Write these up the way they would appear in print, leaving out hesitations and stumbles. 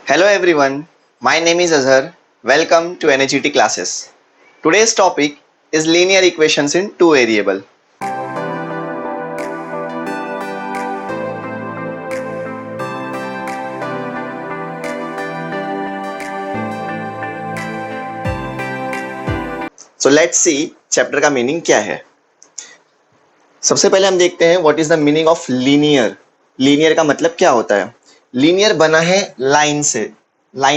Hello everyone, my name is Azhar. Welcome to NHET classes. Today's topic is linear equations in two variable. So let's see chapter का meaning क्या है. सबसे पहले हम देखते हैं what is the meaning of linear. Linear का मतलब क्या होता है? Linear बना है लाइन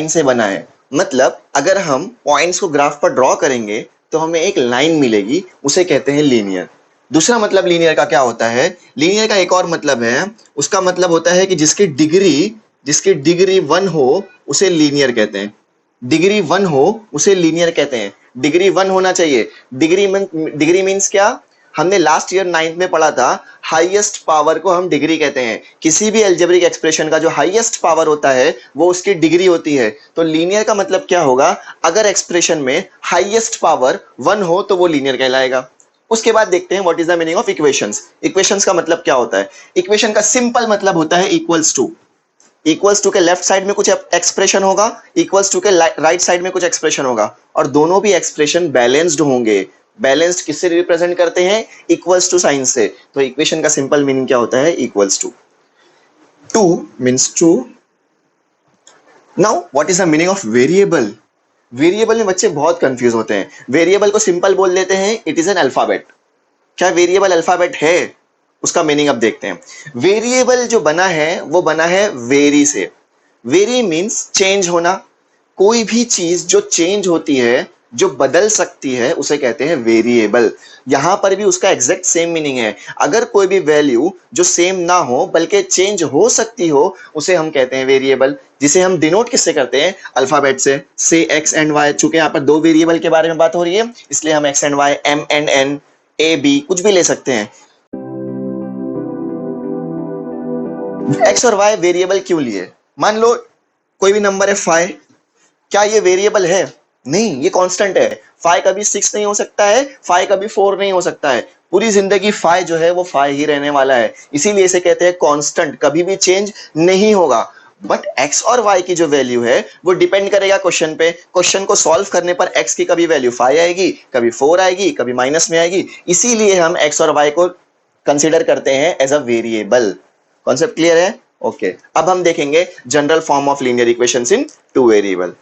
से बना है. मतलब अगर हम पॉइंट्स को ग्राफ पर ड्रॉ करेंगे तो हमें एक लाइन मिलेगी, उसे कहते हैं लीनियर. दूसरा मतलब लीनियर का क्या होता है? लीनियर का एक और मतलब है, उसका मतलब होता है कि जिसकी डिग्री 1 हो उसे लीनियर कहते हैं. डिग्री 1 हो उसे लीनियर कहते हैं. डिग्री 1 होना चाहिए. डिग्री मीन्स क्या? हमने लास्ट ईयर 9th में पढ़ा था, हाईएस्ट पावर को हम डिग्री कहते हैं. किसी भी अलजेब्रिक एक्सप्रेशन का जो हाईएस्ट पावर होता है वो उसकी डिग्री होती है. तो लीनियर का मतलब क्या होगा? अगर एक्सप्रेशन में हाईएस्ट पावर 1 हो तो वो लीनियर कहलाएगा. उसके बाद देखते हैं what is the meaning of equations. Equations का मतलब क्या होता है? इक्वेशन का सिंपल मतलब होता है इक्वल्स टू के लेफ्ट साइड में कुछ एक्सप्रेशन होगा, इक्वल्स टू के राइट साइड में कुछ एक्सप्रेशन होगा, और दोनों भी एक्सप्रेशन बैलेंस्ड होंगे. बैलेंस्ड किससे रिप्रेजेंट करते हैं? इक्वल्स टू साइन से. तो इक्वेशन का सिंपल मीनिंग क्या होता है? Equals to. Two means true. Now what is the meaning of variable? Variable में बच्चे बहुत कंफ्यूज होते हैं. वेरिएबल को सिंपल बोल देते हैं इट इज एन अल्फाबेट. क्या वेरिएबल अल्फाबेट है? उसका मीनिंग अब देखते हैं. वेरिएबल जो बना है वो बना है वेरी से. वेरी मीन्स चेंज होना. कोई भी चीज जो चेंज होती है, जो बदल सकती है, उसे कहते हैं वेरिएबल. यहां पर भी उसका एग्जैक्ट सेम मीनिंग है. अगर कोई भी वैल्यू जो सेम ना हो बल्कि चेंज हो सकती हो उसे हम कहते हैं वेरिएबल, जिसे हम डिनोट किससे करते हैं? अल्फाबेट से एक्स एंड वाई. चूंकि यहां पर दो वेरिएबल के बारे में बात हो रही है इसलिए हम x and y, m and n, a b कुछ भी ले सकते हैं. एक्स और वाई वेरिएबल क्यों लिए? मान लो कोई भी नंबर है 5, क्या ये वेरिएबल है? नहीं, ये कांस्टेंट है. 5 कभी 6 नहीं हो सकता है, 5 कभी 4 नहीं हो सकता है. पूरी जिंदगी 5 जो है वो 5 ही रहने वाला है. इसीलिए इसे कहते हैं कांस्टेंट, कभी भी चेंज नहीं होगा. बट x और y की जो वैल्यू है वो डिपेंड करेगा क्वेश्चन पे. क्वेश्चन को सॉल्व करने पर x की कभी वैल्यू 5 आएगी, कभी 4 आएगी, कभी माइनस में आएगी. इसीलिए हम x और y को कंसीडर करते हैं as a variable. Concept clear है? ओके. अब हम देखेंगे general form of linear equations in two variable.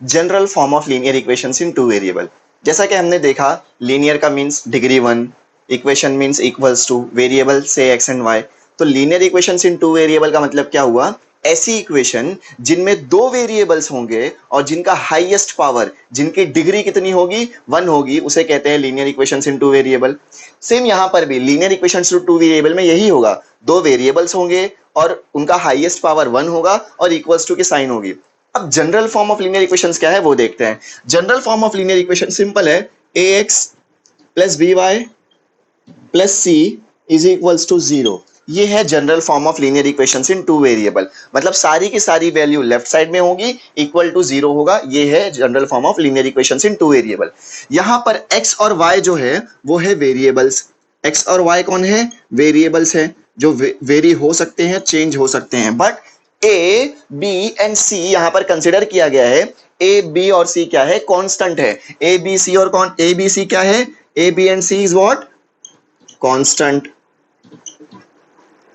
General form of linear equations in two variable. जैसा कि हमने देखा, लीनियर का means degree 1, equation means equals to, variable से एक्स एंड वाई. तो linear equations in two variable का मतलब क्या हुआ? ऐसी इक्वेशन जिनमें दो वेरिएबल्स होंगे और जिनका हाईएस्ट पावर, जिनकी डिग्री कितनी होगी? 1 होगी, उसे कहते हैं linear equations in two variable. Same यहां पर भी linear equations in two variable में यही होगा. दो वेरिएबल्स होंगे और उनका हाईएस्ट पावर 1 होगा और इक्वल्स टू की साइन होगी. अब general form of linear equations क्या है वो देखते हैं. General form of linear equation simple है, ax plus by plus c is equals to 0. ये है general form of linear equations in two variable. मतलब सारी की सारी वैल्यू लेफ्ट साइड में होगी, इक्वल टू 0 होगा. ये है general form of linear equations in two variable. यहां पर x और y जो है वो है वेरिएबल्स. x और y कौन है? वेरिएबल्स है जो वेरी हो सकते हैं, चेंज हो सकते हैं. But A, B and C यहां पर कंसिडर किया गया है. A, B और C क्या है? कांस्टेंट है. A, B, C और A, B, C क्या है? A, B and C is what? Constant.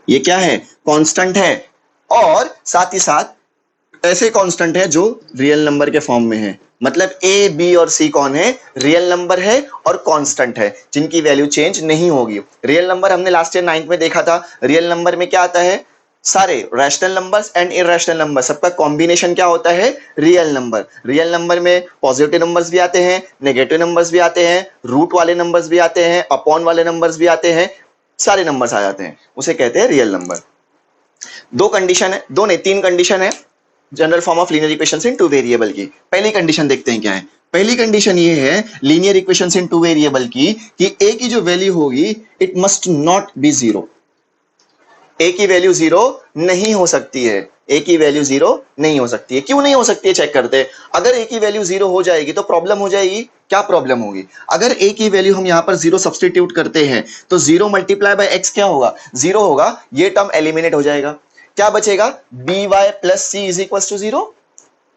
ये क्या है? कांस्टेंट है. और साथ ही साथ ऐसे कांस्टेंट है जो रियल नंबर के फॉर्म में है. मतलब A, B और C कौन है? रियल नंबर है और कांस्टेंट है, जिनकी वैल्यू चेंज नहीं होगी. रियल नंबर हमने लास्ट ईयर 9th में देखा था. रियल नंबर में क्या आता है? सारे rational numbers and irrational number, सबका कॉम्बिनेशन क्या होता है? Real number. रियल नंबर में पॉजिटिव नंबर्स भी आते हैं, नेगेटिव नंबर्स भी आते हैं, रूट वाले नंबर्स भी आते हैं, अपॉन वाले नंबर्स भी आते हैं, सारे नंबर्स आ जाते हैं. उसे कहते हैं रियल नंबर. दो कंडीशन है, दो नहीं 3 कंडीशन है general form of linear equations in two variable की. पहली कंडीशन देखते हैं क्या है. पहली कंडीशन ये है linear equations in two variable की कि a की जो वैल्यू होगी इट मस्ट नॉट बी 0. ए की वैल्यू 0 नहीं हो सकती है. ए की वैल्यू जीरो नहीं हो सकती है। क्यों नहीं हो सकती है चेक करते हैं। अगर ए की वैल्यू जीरो हो जाएगी तो प्रॉब्लम हो जाएगी। क्या प्रॉब्लम होगी? अगर ए की वैल्यू हम यहां पर जीरो सब्सटीट्यूट करते हैं तो जीरो मल्टीप्लाई बाय एक्स क्या होगा? जीरो होगा। ये टर्म एलिमिनेट हो जाएगा। क्या बचेगा? B y plus C is equal to zero.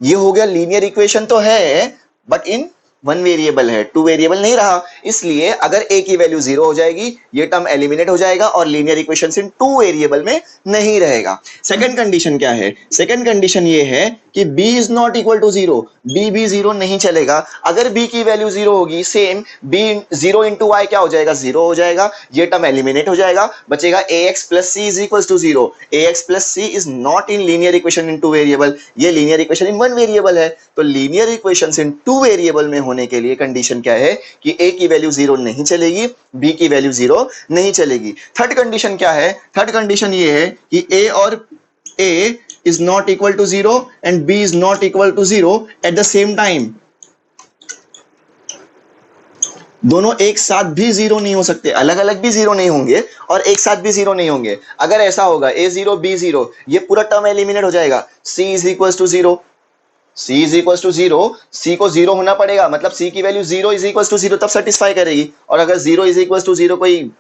ये हो गया लीनियर इक्वेशन तो है बट इन वन वेरिएबल है, टू वेरिएबल नहीं रहा। इसलिए अगर ए की वैल्यू जीरो हो जाएगी ये टर्म एलिमिनेट हो जाएगा और linear equation in two variable में नहीं रहेगा। सेकंड कंडीशन क्या है? सेकंड कंडीशन ये है कि b is not equal to zero. b भी जीरो नहीं चलेगा। अगर b की वैल्यू जीरो होगी same b zero into y क्या हो जाएगा? जीरो हो जाएगा। ये टर्म एलिमिनेट हो जाएगा। बचेगा ax plus C is equal to zero. ax plus C is not in linear equation in two variable. ये linear equation in one variable है। तो linear equation in two variable में होने के लिए कंडीशन क्या है कि a की वैल्यू जीरो नहीं चलेगी, b की वैल्यू जीरो नहीं चलेगी। थर्ड कंडीशन क्या है? थर्ड कंडीशन ये है कि a और a is not equal to zero and b is not equal to zero at the same time। दोनों एक साथ भी जीरो नहीं हो सकते, अलग अलग भी जीरो नहीं होंगे और एक साथ भी जीरो नहीं होंगे। अगर ऐसा होगा a जीरो b जीरो, ये पूरा टर्म एलिमिनेट हो जाएगा। c is equal to zero, c is equal to zero, c को जीरो होना पड़ेगा, मतलब c की value zero is equal to zero तब सेटिस्फाई करेगी। और अगर zero is equal to zero कोई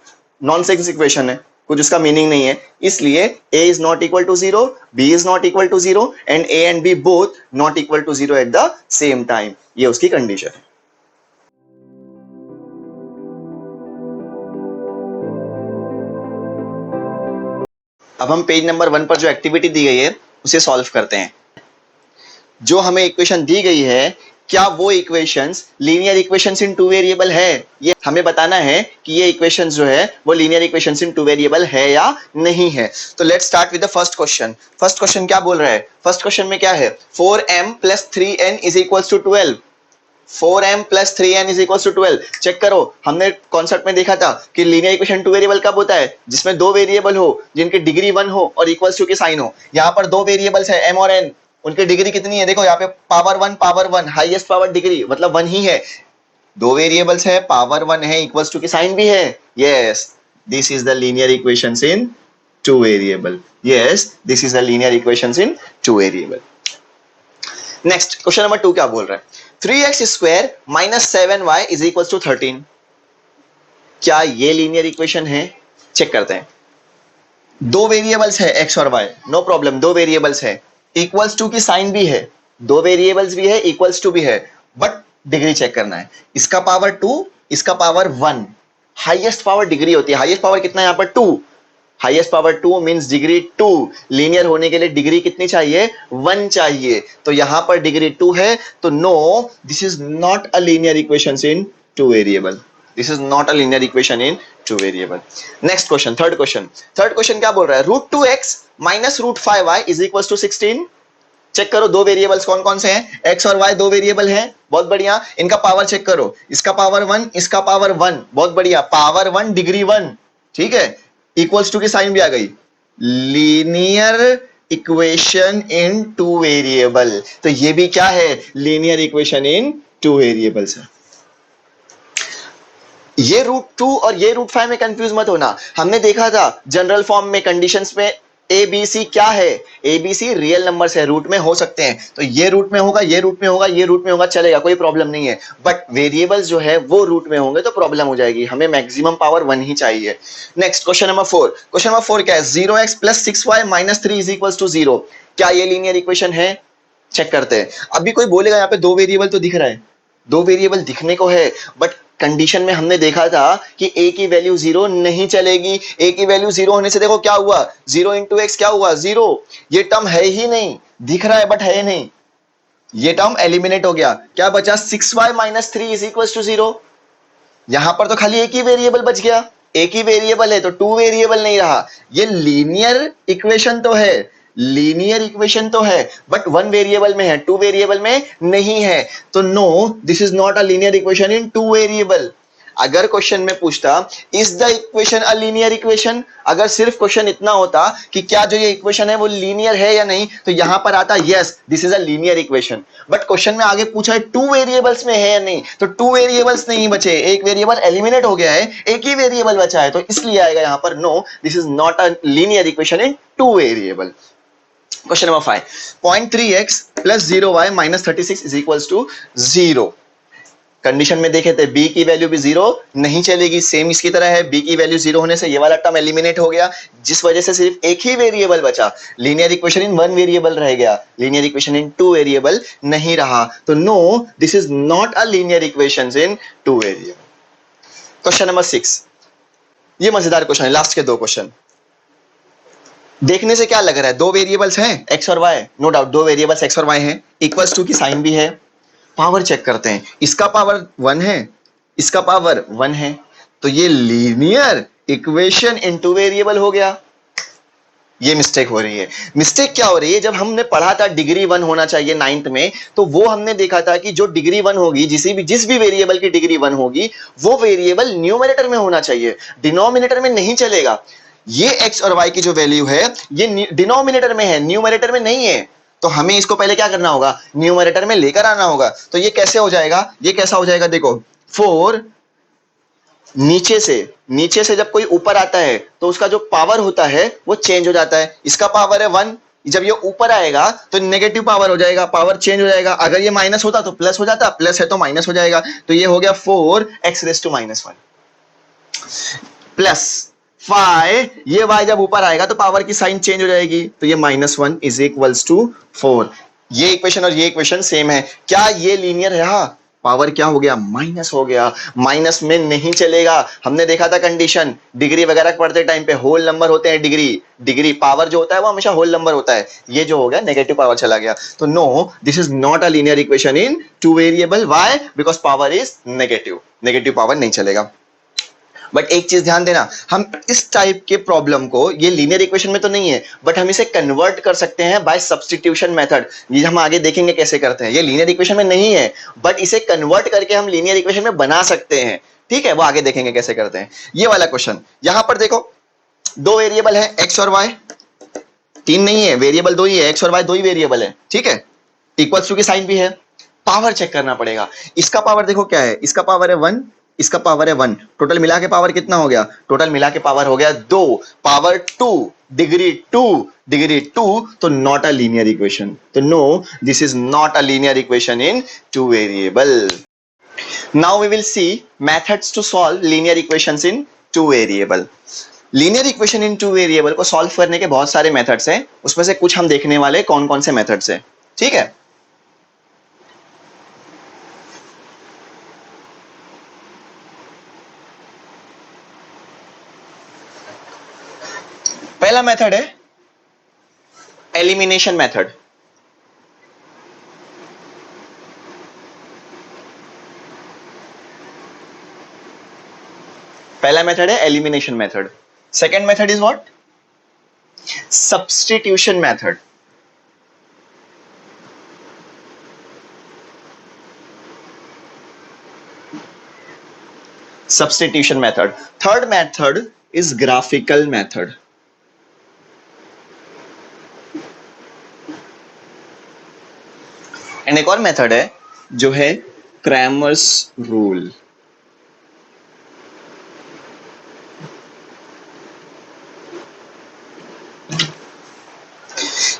नॉनसेंस इक्वेशन है, कुछ उसका मीनिंग नहीं है। इसलिए a is not equal to zero, b is not equal to zero and a and b both not equal to zero at the same time. ये उसकी condition है। अब हम पेज नंबर 1 पर जो एक्टिविटी दी गई है उसे सॉल्व करते हैं। जो हमें इक्वेशन दी गई है क्या वो equations linear equations in two variable है? ये हमें बताना है कि ये इक्वेशंस जो है वो linear equations in two variable है या नहीं है। तो let's start with the first question. First question क्या बोल रहा है? फर्स्ट क्वेश्चन में क्या है? 4m plus 3n is equals to 12। 4m plus 3n is equals to 12। Check करो, हमने कॉन्सेप्ट में देखा था कि लीनियर इक्वेशन टू वेरिएबल कब होता है? जिसमें दो वेरिएबल हो जिनकी डिग्री 1 हो और इक्वल्स टू के साइन हो। यहाँ पर दो वेरिएबल्स है m और n, उनकी डिग्री कितनी है? देखो यहाँ पे पावर 1 हाईएस्ट पावर डिग्री मतलब 1 ही है। दो वेरिएबल्स है, पावर 1 है, इक्वल्स टू की साइन भी है। Yes, this is the linear equations in two variable. Yes, this is the linear equations in two variable. Next question number 2 क्या बोल रहा है? 3x square minus 7y is equals to 13। क्या ये linear equation है? Check करते हैं। दो वेरिएबल्स है x और y, नो प्रॉब्लम, दो वेरिएबल्स है, इक्वल्स टू की साइन भी है, दो वेरिएबल्स भी है, इक्वल्स टू भी है, बट डिग्री चेक करना है। इसका पावर 2, इसका पावर 1। हाईएस्ट पावर डिग्री होती है। हाईएस्ट पावर कितना है यहाँ पर? 2। Highest power 2 means degree 2। Linear होने के लिए डिग्री कितनी चाहिए? 1 चाहिए। तो यहां पर डिग्री 2 है, तो no, this is not a linear equation in two variable. This is not a linear equation in two variable. Next question, third question. Third question क्या बोल रहा है? √2x minus √5y is equal to 16। Check करो दो variables कौन कौन से हैं? x और y दो वेरिएबल हैं, बहुत बढ़िया। इनका पावर चेक करो, इसका पावर 1, इसका पावर 1, बहुत बढ़िया। पावर 1 डिग्री 1, ठीक है, इक्वल्स टू की साइन भी आ गई। Linear equation in two variable. तो ये भी क्या है? Linear equation in two variables है। ये √2 और ये √5 में कंफ्यूज मत होना। हमने देखा था जनरल फॉर्म में कंडीशंस में ए बी सी क्या है? A B C real numbers है, रूट में हो सकते हैं। तो ये रूट में होगा, ये रूट में होगा, ये रूट में होगा, चलेगा, कोई प्रॉब्लम नहीं है। बट वेरिएबल्स जो है वो रूट में होंगे तो प्रॉब्लम हो जाएगी। हमें मैक्सिमम पावर 1 ही चाहिए। Next question number 4। Question number 4 क्या है? 0x plus 6y minus 3 is equal to 0। क्या ये लीनियर इक्वेशन है? चेक करते हैं। अभी कोई बोलेगा यहाँ पे दो वेरिएबल तो दिख रहा है, दो वेरिएबल दिखने को है, बट कंडीशन में हमने देखा था कि a की वैल्यू 0 नहीं चलेगी। a की वैल्यू 0 होने से देखो क्या हुआ? 0 इंटू एक्स क्या हुआ? 0। ये टर्म है ही नहीं, दिख रहा है बट है नहीं, ये टर्म एलिमिनेट हो गया। क्या बचा? 6y minus 3 is equal to 0। यहां पर तो खाली एक ही वेरिएबल बच गया, एक ही वेरिएबल है तो टू वेरिएबल नहीं रहा। ये लीनियर इक्वेशन तो है, लीनियर इक्वेशन तो है, बट वन वेरिएबल में है, टू वेरिएबल में नहीं है। तो no, this is not a linear equation in two variable. अगर क्वेश्चन में पूछता is the equation a linear equation, अगर सिर्फ क्वेश्चन इतना होता कि क्या जो ये इक्वेशन है वो लीनियर है या नहीं, तो यहां पर आता yes this is a linear equation. But question में आगे पूछा है टू वेरिएबल्स में है या नहीं, तो टू वेरिएबल्स नहीं बचे, एक वेरिएबल एलिमिनेट हो गया है, एक ही वेरिएबल बचा है, तो इसलिए आएगा यहां पर no, this is not a linear equation in two variable. Question number 5, 0.3x plus 0y minus 36 is equals to 0। Condition में देखे थे b की वैल्यू भी 0 नहीं चलेगी, सेम इसकी तरह है। b की वैल्यू 0 होने से ये वाला टर्म एलिमिनेट हो गया, जिस वजह से सिर्फ एक ही वेरिएबल बचा। Linear equation in one variable रह गया, linear equation in two variable नहीं रहा। तो no, this is not a linear equation in two variable. Question number 6, ये मजेदार क्वेश्चन है, लास्ट के दो क्वेश्चन। देखने से क्या लग रहा है, दो वेरिएबल्स हैं x और y, नो डाउट दो वेरिएबल्स x और y हैं, इक्वल्स टू की साइन भी है। पावर चेक करते हैं, इसका पावर 1 है, इसका पावर 1 है, तो ये linear equation in two variable हो गया। ये मिस्टेक हो रही है। मिस्टेक क्या हो रही है, जब हमने पढ़ा था डिग्री 1 होना चाहिए 9th में, तो वो हमने देखा था कि जो डिग्री 1 होगी, जिस भी वेरिएबल की डिग्री 1 होगी, वो वेरिएबल न्यूमरेटर में होना चाहिए, डिनोमिनेटर में नहीं चलेगा। ये x और y की जो वैल्यू है ये डिनोमिनेटर में है, न्यूमरेटर में नहीं है। तो हमें इसको पहले क्या करना होगा, न्यूमरेटर में लेकर आना होगा। तो ये कैसे हो जाएगा, ये कैसा हो जाएगा, देखो 4 नीचे से जब कोई ऊपर आता है तो उसका जो पावर होता है वो चेंज हो जाता है। इसका पावर है 1, जब ये ऊपर आएगा तो नेगेटिव पावर हो जाएगा, पावर चेंज हो जाएगा। अगर ये माइनस होता तो प्लस हो जाता, प्लस है तो माइनस हो जाएगा। तो ये हो गया 4x⁻⁻1 प्लस 5, ये y जब ऊपर आएगा तो पावर की साइन चेंज हो जाएगी, तो ये -1 इज इक्वल्स टू 4। ये इक्वेशन और ये इक्वेशन सेम है। क्या ये लीनियर रहा, पावर क्या हो गया, माइनस हो गया। माइनस में नहीं चलेगा, हमने देखा था कंडीशन, डिग्री वगैरह पढ़ते टाइम पे होल नंबर होते हैं, डिग्री पावर जो होता है वो हमेशा होल नंबर होता है। ये जो हो गया नेगेटिव पावर चला गया। तो no, this is not a linear equation in two variable. Why? Because power is negative power नहीं चलेगा। बट एक चीज ध्यान देना, हम इस टाइप के प्रॉब्लम को, ये लीनियर इक्वेशन में तो नहीं है, बट हम इसे कन्वर्ट कर सकते हैं बाय सब्स्टिट्यूशन मेथड। ये हम आगे देखेंगे कैसे करते हैं। ये लीनियर इक्वेशन में नहीं है, बट इसे कन्वर्ट करके हम लीनियर इक्वेशन में बना सकते हैं। ठीक है, वो आगे देखेंगे कैसे करते हैं। ये वाला क्वेश्चन, यहां पर देखो दो वेरिएबल है x और y, तीन नहीं है, वेरिएबल दो ही है, x और y दो ही वेरिएबल है। ठीक है, इक्वल्स टू की साइन भी है। पावर चेक करना पड़ेगा। इसका पावर देखो क्या है, इसका पावर है 1, इसका पावर है 1, टोटल मिला के पावर कितना हो गया, टोटल मिला के पावर हो गया 2, पावर 2, डिग्री 2, तो नॉट अ लीनियर इक्वेशन। तो no, this is not a linear equation in two variable. Now we will see methods to solve linear equations in two variable. Linear equation in two variable को solve करने के बहुत सारे methods हैं, उसमें से कुछ हम देखने वाले कौन कौन से मेथड्स हैं। ठीक है, पहला मेथड है एलिमिनेशन मेथड। पहला मेथड है elimination method. Second method is what, substitution method. Substitution method. Third method is graphical method. And एक और मेथड है जो है क्रैमर्स रूल।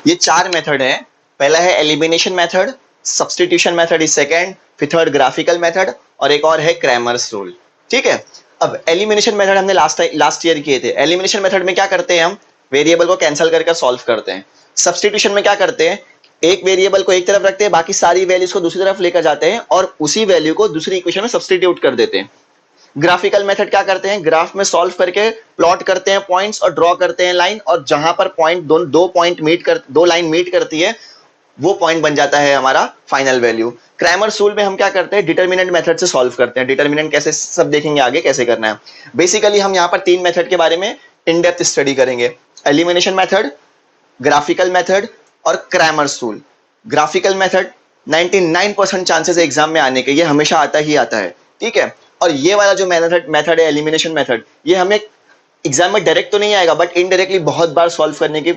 ये चार मेथड है। पहला है elimination method, substitution method is second, फिर थर्ड ग्राफिकल मेथड, और एक और है क्रैमर्स रूल। ठीक है, अब एलिमिनेशन मेथड हमने लास्ट ईयर किए थे। एलिमिनेशन मेथड में क्या करते हैं, हम वेरिएबल को कैंसिल करके सॉल्व करते हैं। सब्स्टिट्यूशन में क्या करते हैं, एक वेरिएबल को एक तरफ रखते हैं, बाकी सारी वैल्यूज को दूसरी तरफ लेकर जाते हैं और उसी वैल्यू को दूसरी इक्वेशन में सब्स्टिट्यूट कर देते हैं। ग्राफिकल मेथड क्या करते हैं, ग्राफ में सॉल्व करके प्लॉट करते हैं पॉइंट्स और ड्रॉ करते हैं लाइन, और जहां पर पॉइंट दो लाइन मीट करती है वो पॉइंट बन जाता है हमारा फाइनल वैल्यू। क्रैमर्स रूल में हम क्या करते हैं, डिटरमिनेंट मेथड से सॉल्व करते हैं। डिटरमिनेंट कैसे, सब देखेंगे आगे कैसे करना है। बेसिकली हम यहाँ पर तीन मेथड के बारे में इन डेप्थ स्टडी करेंगे, एलिमिनेशन मेथड, ग्राफिकल मेथड और Cramer's rule. Graphical method 99% chances है एग्जाम में आने के, ये हमेशा आता ही आता है। ठीक है, और ये वाला जो मेथड है एलिमिनेशन मेथड, ये हमें एग्जाम में डायरेक्ट तो नहीं आएगा, बट इनडायरेक्टली बहुत बार सॉल्व करने की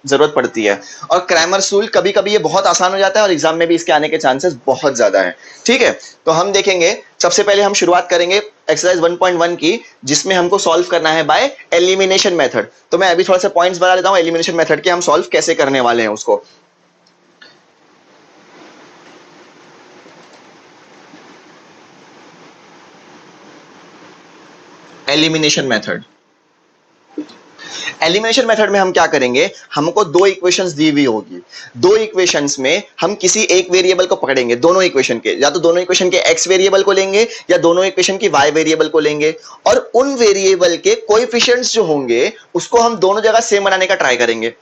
जरूरत पड़ती है। और क्रैमर्स रूल कभी कभी ये बहुत आसान हो जाता है और एग्जाम में भी इसके आने के चांसेस बहुत ज्यादा है। ठीक है, तो हम देखेंगे, सबसे पहले हम शुरुआत करेंगे एक्सरसाइज 1.1 की, जिसमें हमको सॉल्व करना है बाय एलिमिनेशन मेथड। तो मैं अभी थोड़ा सा पॉइंट्स बता देता हूं एलिमिनेशन मेथड के, हम सॉल्व कैसे करने वाले हैं उसको। एलिमिनेशन मेथड, एलिमिनेशन मेथड में हम क्या करेंगे, हमको दो इक्वेशंस दी हुई होगी, दो इक्वेशंस में हम किसी एक वेरिएबल को पकड़ेंगे, दोनों इक्वेशन के, या तो दोनों इक्वेशन के x वेरिएबल को लेंगे या दोनों इक्वेशन की y वेरिएबल को लेंगे, और उन वेरिएबल के कोएफिशिएंट्स जो होंगे उसको हम दोनों जगह सेम बनाने का ट्राई करेंगे।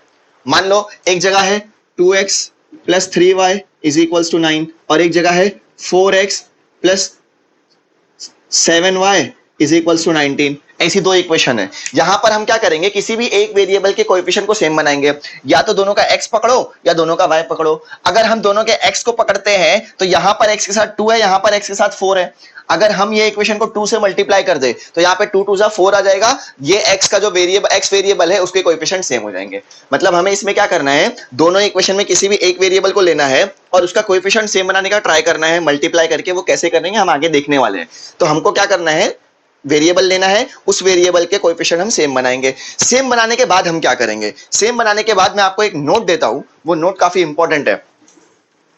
मान लो एक जगह है 2x plus 3y is equals to 9 और एक जगह है 4x plus 7y is equals to 19। ऐसी दो इक्वेशन है। यहां पर हम क्या करेंगे, किसी भी एक वेरिएबल के कोएफिशिएंट को सेम बनाएंगे, या तो दोनों का x पकड़ो या दोनों का y पकड़ो। अगर हम दोनों के x को पकड़ते हैं तो यहां पर x के साथ 2 है, यहां पर x के साथ 4 है। अगर हम ये इक्वेशन को 2 से मल्टीप्लाई कर दे तो यहाँ पे 2 2 4 आ जाएगा। ये x का जो x वेरिएबल है उसके कोएफिशिएंट सेम हो जाएंगे। मतलब हमें इसमें क्या करना है, दोनों इक्वेशन में किसी भी एक वेरिएबल को लेना है और उसका कोएफिशिएंट सेम बनाने का ट्राई करना है मल्टीप्लाई करके। वो कैसे करेंगे हम आगे देखने वाले हैं। तो हमको क्या करना है, वेरिएबल लेना है, उस वेरिएबल के कोएफिशिएंट हम सेम बनाएंगे। सेम बनाने के बाद हम क्या करेंगे, सेम बनाने के बाद मैं आपको एक नोट देता हूं, वो नोट काफी इंपॉर्टेंट है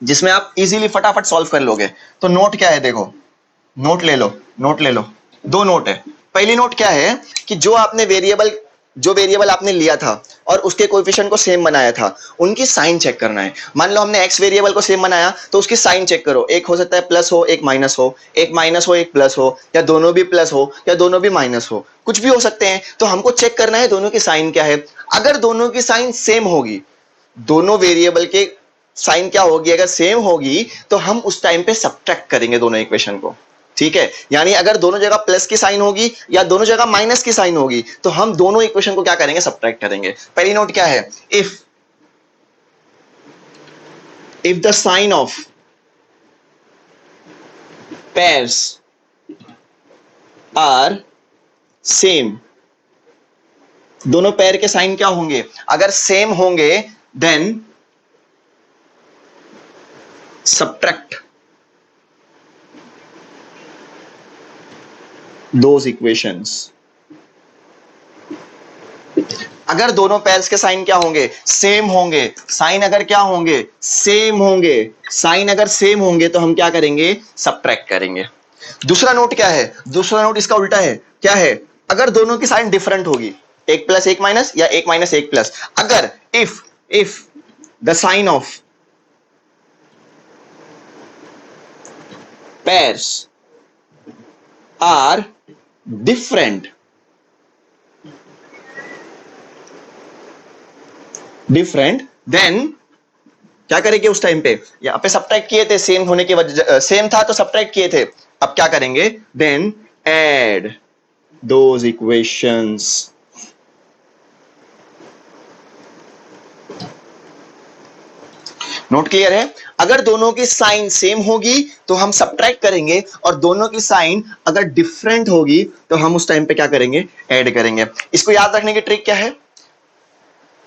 जिसमें आप इजीली फटाफट सॉल्व कर लोगे। तो नोट क्या है, देखो नोट ले लो, नोट ले लो। दो नोट है। पहली नोट क्या है कि जो वेरिएबल आपने लिया था और उसके कोएफिशिएंट को सेम बनाया था, उनकी साइन चेक करना है। मान लो हमने x वेरिएबल को सेम बनाया तो उसकी साइन चेक करो। एक हो सकता है प्लस हो, एक माइनस हो, एक माइनस हो एक प्लस हो, या दोनों भी प्लस हो या दोनों भी माइनस हो, कुछ भी हो सकते हैं। तो हमको चेक करना है दोनों की साइन क्या है। अगर दोनों की साइन सेम होगी, दोनों वेरिएबल के साइन क्या होगी, अगर सेम होगी तो हम उस टाइम पे सब्ट्रैक्ट करेंगे दोनों इक्वेशन को। ठीक है, यानी अगर दोनों जगह प्लस की साइन होगी या दोनों जगह माइनस की साइन होगी तो हम दोनों इक्वेशन को क्या करेंगे, सब्ट्रैक्ट करेंगे। पहली नोट क्या है, if the sign of pairs are same, दोनों पेयर के साइन क्या होंगे, अगर सेम होंगे देन सब्ट्रैक्ट those equations। अगर दोनों पेयर्स के साइन क्या होंगे, सेम होंगे, साइन अगर क्या होंगे, सेम होंगे, साइन अगर सेम होंगे तो हम क्या करेंगे, सब्ट्रैक्ट करेंगे। दूसरा नोट क्या है, दूसरा नोट इसका उल्टा है। क्या है, अगर दोनों की साइन डिफरेंट होगी, एक प्लस एक माइनस या एक माइनस एक प्लस, अगर if the sign of pairs are different then क्या करेंगे उस टाइम पे, यहां पे सब्ट्रैक्ट किए थे, सेम होने की वजह, सेम था तो सब्ट्रैक्ट किए थे। अब क्या करेंगे, then add those equations. Note clear है। अगर दोनों की साइन सेम होगी तो हम सब्ट्रैक्ट करेंगे, और दोनों की साइन अगर डिफरेंट होगी तो हम उस टाइम पे क्या करेंगे, ऐड करेंगे। इसको याद रखने की ट्रिक क्या है,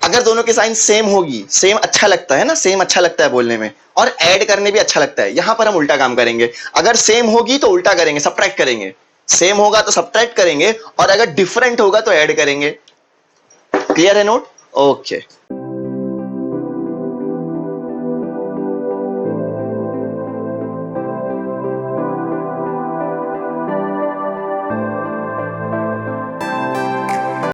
अगर दोनों की साइन सेम होगी, सेम अच्छा लगता है ना, सेम अच्छा लगता है बोलने में, और ऐड करने भी अच्छा लगता है। यहां पर हम उल्टा काम करेंगे, अगर सेम होगी तो उल्टा करेंगे, सब्ट्रैक्ट करेंगे। सेम होगा तो सब्ट्रैक्ट करेंगे और अगर डिफरेंट होगा तो ऐड करेंगे। क्लियर है नोट, ओके।